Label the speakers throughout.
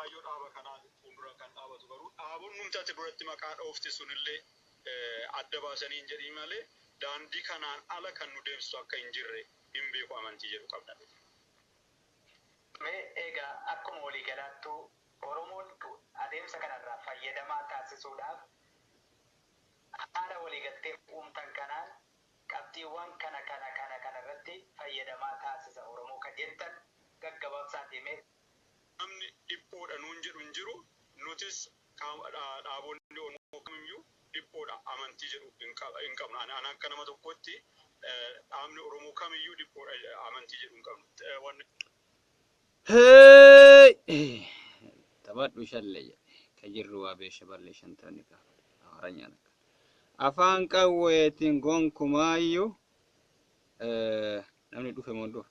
Speaker 1: ayo dhaaba kanaa fuuldura kan dhaabatu garuu dhaabuun numtaate biratti maqaa dhoofte sunillee adda baasanii jedhii malee daandii kanaan ala kan nu deemsisu akka hin jirre hin beeku amantii jedhu qabna.
Speaker 2: Egaa akkuma walii galaattuu Oromoon adeemsa kanarraa fayyadamaa taasisuudhaaf haala waliigaltee uumtan kanaan qabxiiwwan kana irratti fayyadamaa taasisa Oromoo kan jettan gaggabaabsaa deemee
Speaker 1: namni dhiphoodha nuun jedhu hin jiru nutis dhaabonni Oromoo kamiyyuu dhiphoodha amantii jedhu hin qabnu. Ana akka nama tokkotti dhaabni Oromoo kamiyyuu dhiphoodha amantii jedhu hin qabnu.
Speaker 3: Taphadhu shallee kajirru waa beesha ballee shantamni ka haranyaan afaan qawweetiin gonkumaayyuu namni dhufe moo dhufe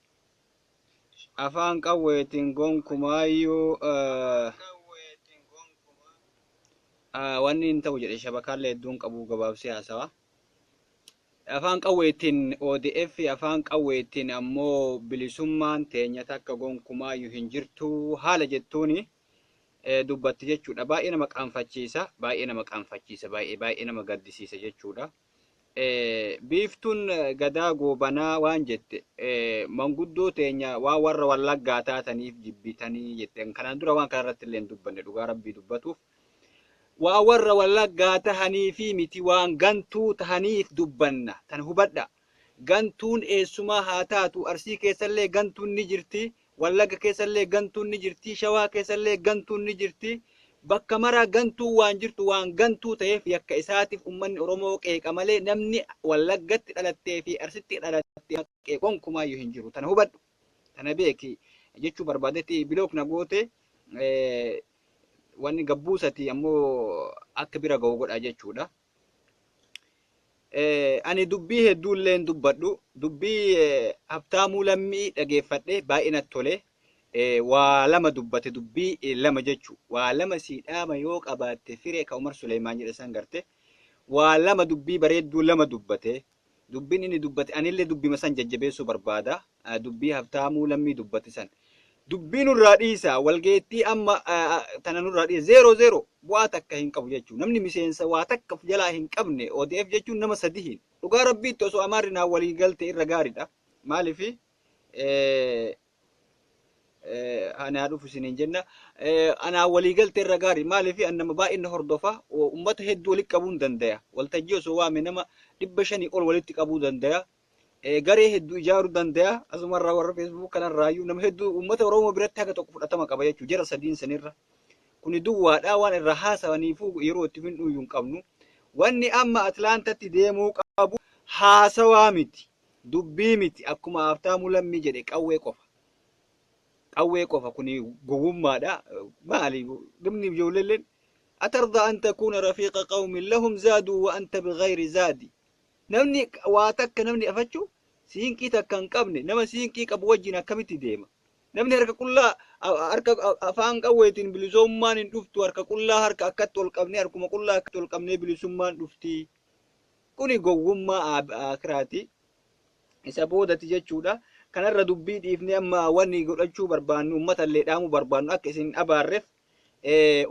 Speaker 3: afaan qawweetiin gonkumaayyuu wanni hin ta'u jedhe shabakaalee hedduun qabuu gabaabsee haasawa. Afaan qawweetiin ODF afaan qawweetiin ammoo bilisummaan teenya takka gonkumaayyuu hin jirtu haala jettuuni dubbatti jechuudha. Baay'ee nama qaanfachiisa, baay'ee nama gaddisiisa jechuudha. Biiftuun gadaa goobanaa waan jette manguddoo teenya waan warra wallaggaa taataniif jibbitanii jette. Kanaan dura waan kanarratti illee hin dubbanne dhugaa rabbii dubbatuuf. Waa warra wallaggaa tahanii fi miti waan gantuu tahaniif dubbanna tan hubadha. Gantuun eessumaa haa taatu Arsii keessallee gantuun ni jirti, Wallagga keessallee gantuun ni jirti, Shawaa keessallee gantuun ni jirti. Bakka maraa gantuu waan jirtu waan gantuu ta'eef yakka isaatiif uummanni Oromoo qeeqa malee namni Wallaggatti dhalattee fi Arsitti dhalattee qeeqoon kumaayyuu hin jiru. Tana hubadhu. Tana beeki jechuu barbaadetti bilook na goote wanni gabbuusati ammoo akka bira ga'u godha jechuudha. Ani dubbii hedduullee dubbadhu. Dubbii Habtaamuu Lammii dhageeffadhe baay'ee natti tole. Waa lama dubbate dubbii lama jechu. Waa lama siidhaama yoo qabaatte firee ka Umar Suleymaan jedhe san garte. Waa lama dubbii bareedduu lama dubbate. Dubbiin inni dubbate anillee dubbima san jajjabeessuu barbaada. Dubbii Habtaamuu Lammii dubbate san. Dubbiin nurraa dhiisa walgeettii amma tana nurraa dhiisa 0-0 bu'aa takka hin qabu jechuun namni miseensa waa takka jalaa hin qabne ODF jechuun nama sadihin dhugaa rabbiitti osoo amaarri naa walii galte irra gaariidha. Maaliif anaa dhufu isiniin jenna anaa walii galte irra gaarii maaliif nama baay'ina hordofa uummata hedduu walitti qabuu danda'a. Waltajjii osoo waame nama 500 ol walitti qabuu danda'a. Garee hedduu ijaaruu danda'a. Asumarraa warra Facebook kanarraayyuu nama hedduu uummata Oromoo biratti haga tokko fudhatama qaba jechuudha. Jara sadiin sanirra. Kuni duwwaadhaa waan irra haasawaniifuu yeroo itti finduu hin qabnu. Wanni amma Atlaantatti deemuu qabu haasawaa miti. Dubbii miti akkuma Habtaamuu Lammii jedhe qawwee qofa. Qawwee qofa kuni gowwummaadha. Maali? Dhimni ijoolleen atarda an takuuna rafiiqa qawmin lahum zaaduu wa anta bighayri zaadi. Namni waa takka namni afachuu siinqii takka hin qabne nama siinqii qabu wajjin akkamitti deema? Namni harka qullaa harka afaan qawweetiin bilisummaan hin dhuftu harka qullaa harka akkatti ol qabnee harkuma qullaa akkatti ol qabnee bilisummaan dhufti. Kuni gowwummaa akiraati. Isa boodati jechuudha. Kanarra dubbii dhiifnee amma wanni godhachuu barbaannu uummata illee dhaamuu barbaannu akka isin abaarreef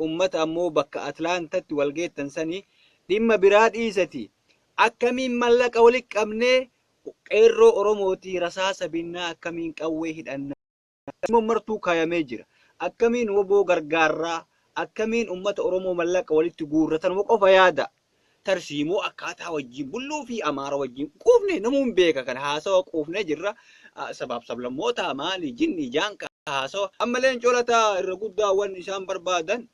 Speaker 3: uummata ammoo bakka Atlaantatti walgeettan sanii dhimma biraa dhiisati. Akkamiin mallaqa walitti qabnee qeerroo Oromootii rasaasa binnaa akkamiin qawwee hidhannaa martuu kaayamee jira. Akkamiin woboo gargaarraa akkamiin uummata Oromoo mallaqa walitti guurratan qofa yaada. Tarsiimoo akkaataa wajjin bulluu fi amaara wajjin quufne namuun beeka kan haasawa quufne jirra. Sabaaf sablammoota maali jinni jaanka haasawa ammalee colataa irra guddaa waan isaan barbaadan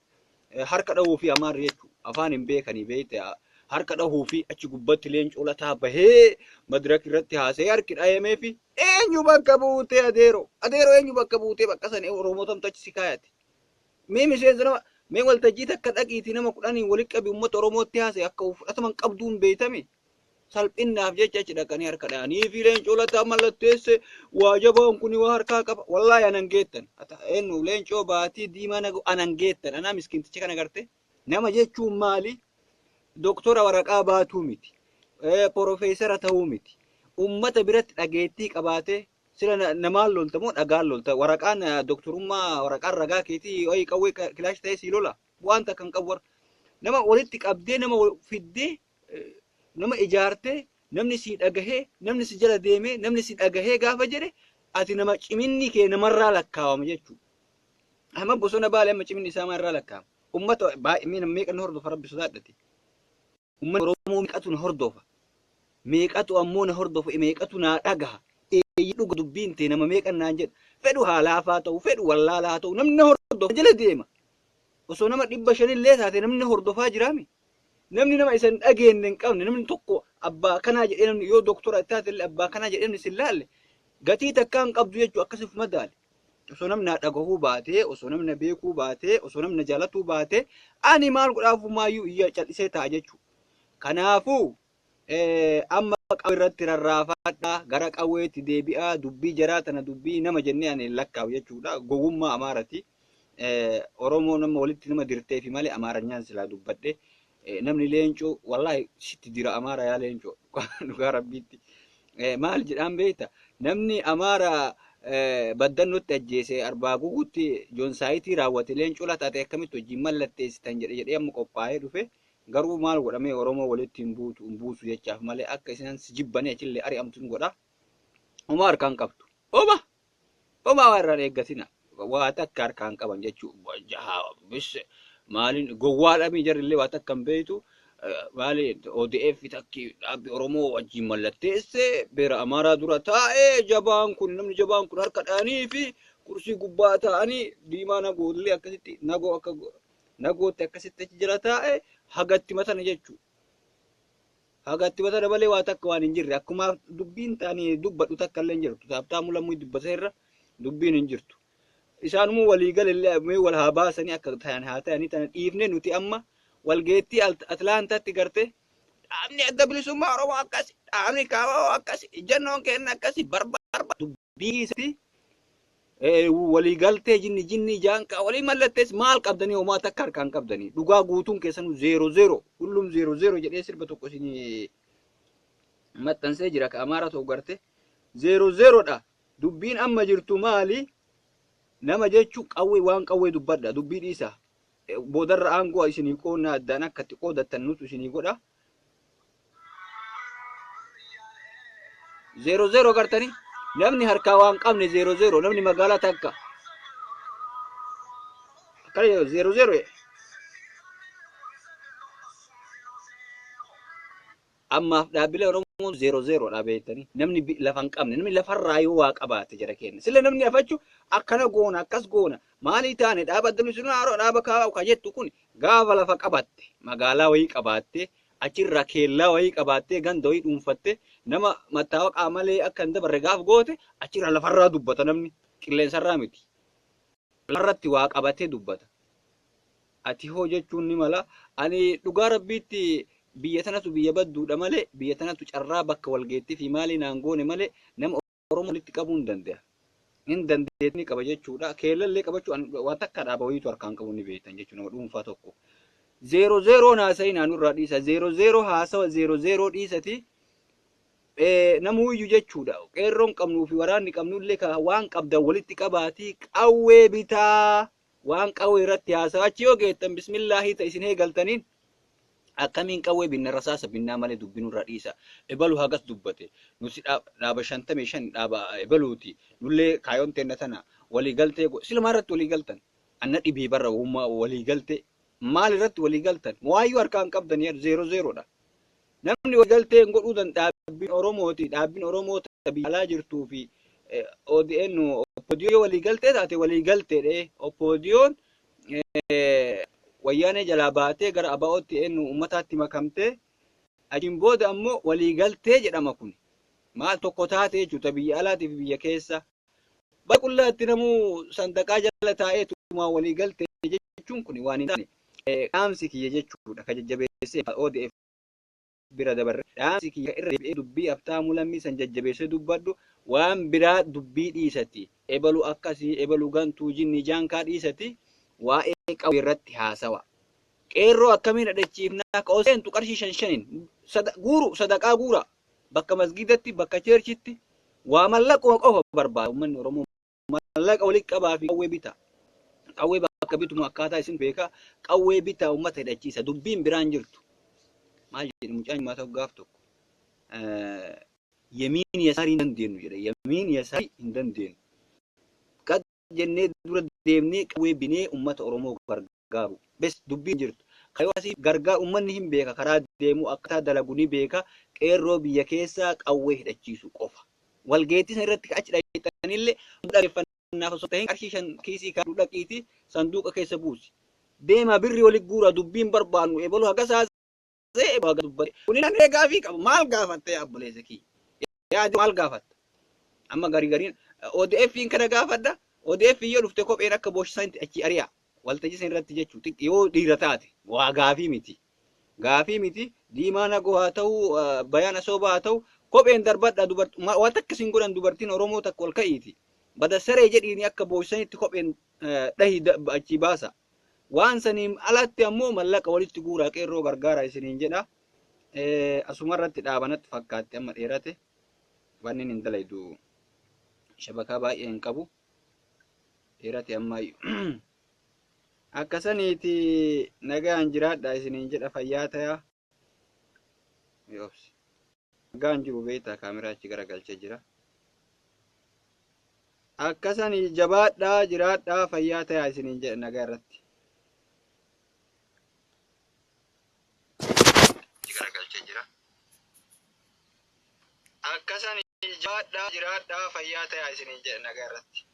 Speaker 3: harka dhahuu fi amaara jechuudha. Afaan hin beekanii beekte harka dhahuu fi achi gubbatti leencoo lataa bahee madirak irratti haasee harki dhahemee fi eenyu bakka buutee adeero eenyu bakka buutee bakka san Oromootamtu achi si kaayate. Mee miseensa nama mee waltajjii takka dhaqiitii nama 10 walitti qabi uummata Oromootti haasee akka fudhataman qabduun beeytame salphinnaaf jecha achi dhaqanii harka dhahanii fi leencoo lataa mallatteesse waa jabaan kuni waa harkaa qaba. Wallaahi anan geettan eenyu leencoo baatii diimaa nagu anan geettan anaa miskinticha kana garte nama jechuun maali? Doktora waraqaa baatuu miti. Profeesara ta'uu miti. Uummata biratti dhageettii qabaatee sila namaan lolta moo dhagaan lolta waraqaan doktorummaa waraqaan ragaa keetii wayi qawwee kilaash ta'ee sii lola waan takkan qabu nama walitti qabdee nama fiddee nama ijaartee namni si dhagahee namni si jala deemee namni si dhagahee gaafa jedhe ati nama ciminni kee namarraa lakkaawama jechuudha. Amma bosona baalee amma ciminni isaa marraa lakkaawama. Ummata baay'ee meeqan hordofa rabbi sodaadhate. Ummata Oromoo meeqatu na hordofa. Meeqatu ammoo na hordofa meeqatu na dhagaha. Dhuga dubbiin ta'e nama meeqan naan jedha. Fedhu haalaafaa ta'u fedhu wallaalaa ta'u namni na hordofa jala deema. Osoo nama 500 illee taate namni na hordofaa jiraami. Namni nama isan dhageenne hin qabne namni tokko abbaa kanaa jedhee namni yoo doktora taate illee abbaa kanaa jedhee namni sin laalle gatii takkaa hin qabdu jechuu akkasiif madaale. Osoo namni na dhagahuu baatee osoo namni na beekuu baatee osoo namni na jaalatuu baatee ani maal godhaafu maayyuu iyya cal'isee ta'a jechuu. Kanaafuu amma qawwee irratti rarraafadha gara qawweetti deebi'aa dubbii jaraa tana dubbii nama jennee ani lakkaawu jechuudha. Gowwummaa Amaarati. Oromoo nama walitti nama dirtee fi malee Amaaranyaan silaa dubbadhe. Namni leencoo wallahi sitti dira Amaara yaa leencoo dhugaa rabbiitti. Maal jedhaan beekta namni Amaara baddannotti ajjeese arbaa gugutti joonsaayitii raawwate leencoo laa taate akkamitti hojii mallatteessitan jedhee amma qophaa'ee dhufe garuu maal godhamee Oromoo walitti hin buusu jechaaf malee akka isaan si jibbanii achillee ari'amtuun godha. Homaa harkaan qabdu. Homaa waa irraan eeggatina. Waa takka harkaan qaban jechuudha. Maalin gowwaadhamii jarrillee waa takka hin beektu. Maali ODF takki dhaabbi Oromoo wajjin mallatteesse beera Amaaraa dura taa'ee jabaan kun namni jabaan kun harka dhaanii fi kursii gubbaa taa'anii diimaa nagoollee akkasitti nagoo akka nagootti akkasitti achi jira taa'ee hagatti matana jechuudha. Hagatti matana malee waa takka waan hin jirre akkuma dubbiin taanii dubbadhu takka illee hin jirtu. Taabtaamuu lammuu dubbateerra dubbiin hin jirtu. Isaanumuu waliigalee mee wal haa baasanii akka ta'an haa ta'anii tana dhiifne nuti amma walgeettii Atlaantaatti garte dhaabni adda bilisummaa Oromoo akkasi dhaabni kaawaa akkasi ijannoon kenna akkasi barbaarba dubbiisatti waliigaltee jinni jaankaa walii mallattees maal qabdanii homaa takka harkaan qabdanii dhugaa guutuun keessanuu 0-0 hullum 0-0 jedhee sirba tokko isin maxxansee jira ka Amaara ta'u garte 0-0 dha dubbiin amma jirtu maali nama jechuu qawwee waan qawwee dubbadha dubbii dhiisa. Boodarra aangoo isinii qoonnaa addaan akkatti qoodattan nutu isinii godha. 0-0 gartanii namni harkaa waan qabne 0-0 namni magaalaa takka. Akkana 0-0 ammaaf dhaabbilee Oromoo 0-0 dhaabeetanii namni lafa hin qabne namni lafarraa yoo waa qabaate jara kenna. Sila namni afachu akkana goona akkas goona. Maali taane dhaaba adda bilisummaa Oromoo dhaaba kaawaa ka jettu kun gaafa lafa qabatte magaalaa wayii qabaatte achirraa keellaa wayii qabaatte ganda wayii dhuunfatte nama mattaawaqaa malee akka hin dabarre gaaf goote achirraa lafarraa dubbata namni qilleensarraa miti. Lafarratti waa qabatee dubbata. Ati hoo jechuun ni mala ani dhugaa rabbiitti biyya tanatu biyya badduudha malee biyya tanatu carraa bakka walgeettii fi maali naan goone malee nama Oromoo walitti qabuu hin danda'a. Hin dandeetni qaba jechuudha. Keellallee qabachuun waan takka dhaaba wayiitu harkaan qabu ni beektan jechuudha nama dhuunfaa tokko. 0-0 haasa'ii naannurraa dhiisa. 0-0 haasawa 0-0 dhiisati. Namuuyyu jechuudha. Qeerroon qabnuu fi waraanni qabnullee waan qabdan walitti qabaatii qawwee bitaa waan qawwee irratti haasawa achi yoo geettan bismillaahii ta'e isin eegaltaniin akkamiin qawwee binna rasaasa binnaa malee dubbinurraa dhiisa. Ebalu hagas dubbate. Nuti dhaaba 55 dhaaba ebaluuti. Nullee kaayoon teenna tana waliigaltee silmaa irratti waliigaltan. Anna dhibii barra waliigaltee maal irratti waliigaltan? Waayyuu harkaan qabdan 0-0 dha. Namni waliigaltee hin godhuu dhaabbiin Oromooti. Dhaabbiin Oromoota biyya alaa jirtuu fi ODN Oppoodiyoo waliigaltee taate waliigalteedha. Oppoodiyoon wayyaanee jalaa baatee gara abaa'ootti eenyu uummataatti makamtee achiin booda ammoo waliigaltee jedhama kun maal tokko taate jechuudha biyya alaatii fi biyya keessa baqullaatti namuu sandaqaa jala taa'ee tumaa waliigaltee jechuun kun waan hin taane dhaamsi kiyya jechuudha ka jajjabeessee ODF bira dabarre dhaamsi kiyya irra deebi'ee dubbii Habtaamuu Lammii san jajjabeessee dubbadhu waan biraa dubbii dhiisati ebalu akkasii ebalu gantuu jinni jaankaa dhiisati waa'ee qawwee irratti haasawa. Qeerroo akkamiin dhadhachiifnaa ka oseentu qarshii 5 guuru sadaqaa guura bakka masgidatti bakka cheerchitti وملقوا قوة برباد من رمو ملقوا لك أبا في قوة بيتا قوة bakka bitu akkaataa isin beeka qawwee bitaa ummata hidhachiisa dubbiin biraan jirtu maal jedhu mucaan himaa ta'u gaaf tokko yemiin yasarii hin dandeenyu jedhe yemiin yasarii hin dandeenyu qad jennee dura deemnee qawwee binee ummata Oromoo gargaaru bes dubbiin jirtu kayoo asii gargaar ummanni hin beeka karaa deemu akkaataa dalagu ni beeka qeerroo biyya keessaa qawwee hidhachiisu qofa walgeettisan irratti achi dhaqxanillee naaf osoo ta'een qarshii 5 kiisii kan dhaqiiti sanduuqa keessa buusi deema birri wali guura dubbiin barbaannu ebalu haga saasee baga dubbate kunin an gaafii qabu maal gaafatte abboleessa kii yaadi maal gaafatta amma gariin ODF in kana gaafadda ODF yoo dhufte kopheen akka booshisanti achi ari'a waltajjisan irratti jechuu yoo dhiira taate waa gaafii miti diimaa nagoo haa ta'u bayaana soobaa haa ta'u kopheen darbadha waan takkasin godhan dubartiin Oromoo takka ol ka'iiti bada saree jedhiini akka booshisanitti kopheen dhahi achi baasa waan saniin alatti ammoo mallaqa walitti guuraa qeerroo gargaara isiniin jedha asumarratti dhaabanatti fakkaatti amma dheerate waan inni hin dalaydu shabakaa baay'ee hin qabu dheerate amma akkasaniiti nagaan jiraadha isiniin jedha fayyaa ta'a yoos nagaan jiru beektaa kaameraa achi garagalchee jira akkasanii jabaadhaa jiraadhaa fayyaa ta'a isiniin jedha nagaa irratti akkasanii jabaadhaa jiraadhaa fayyaa ta'a isiniin jedha nagaa irratti